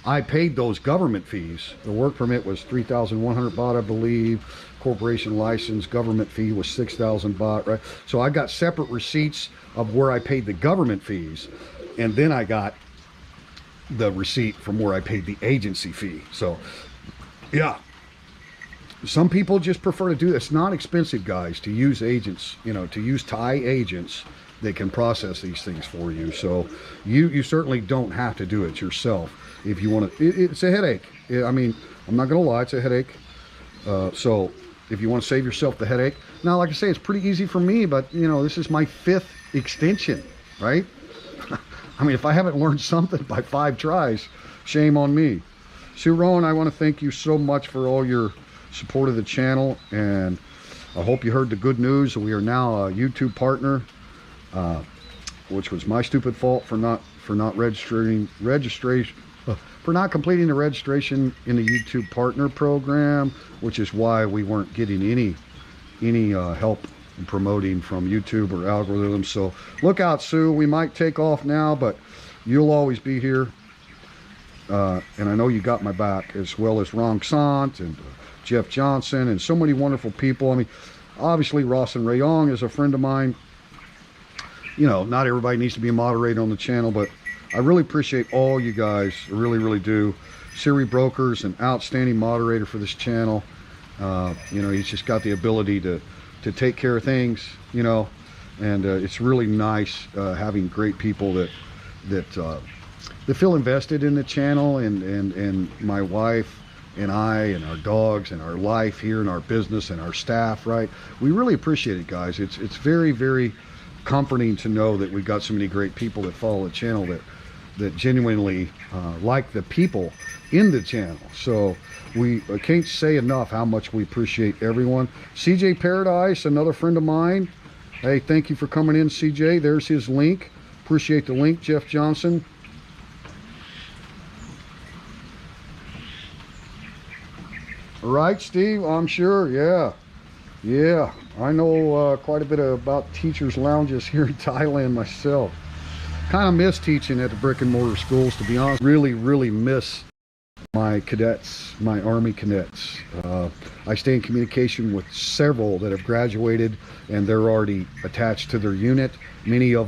Speaker 1: I paid those government fees. The work permit was 3,100 baht, I believe. Corporation license government fee was 6,000 baht, right? So I got separate receipts of where I paid the government fees, and then I got the receipt from where I paid the agency fee. So yeah, some people just prefer to do this. It's not expensive, guys, to use agents, to use Thai agents that can process these things for you. So you certainly don't have to do it yourself if you want to. It's a headache. I mean, I'm not gonna lie, it's a headache. So if you want to save yourself the headache, now like I say, it's pretty easy for me, but this is my 5th extension, right? I mean, if I haven't learned something by 5 tries, shame on me. Sue Rowan, I want to thank you so much for all your support of the channel, and I hope you heard the good news. We are now a YouTube partner, which was my stupid fault for not completing the registration in the YouTube partner program, which is why we weren't getting any help in promoting from YouTube or algorithms. So look out, Sue. We might take off now, but you'll always be here. And I know you got my back, as well as Ron Sant and Jeff Johnson and so many wonderful people. I mean, obviously Ross and Rayong is a friend of mine. You know, not everybody needs to be a moderator on the channel, but I really appreciate all you guys. I really, really do. Siri Broker's an outstanding moderator for this channel. You know, he's just got the ability to take care of things, you know, and it's really nice having great people that feel invested in the channel, and my wife and I and our dogs and our life here and our business and our staff, right? We really appreciate it, guys. It's very, very comforting to know that we've got so many great people that follow the channel that genuinely like the people in the channel. So I can't say enough how much we appreciate everyone. CJ Paradise, another friend of mine. Hey, thank you for coming in, CJ. There's his link. Appreciate the link, Jeff Johnson. All right, Steve, I'm sure. Yeah, I know quite a bit about teachers' lounges here in Thailand myself. Kind of miss teaching at the brick and mortar schools, to be honest. Really, really miss my cadets, my Army cadets. I stay in communication with several that have graduated and they're already attached to their unit. Many of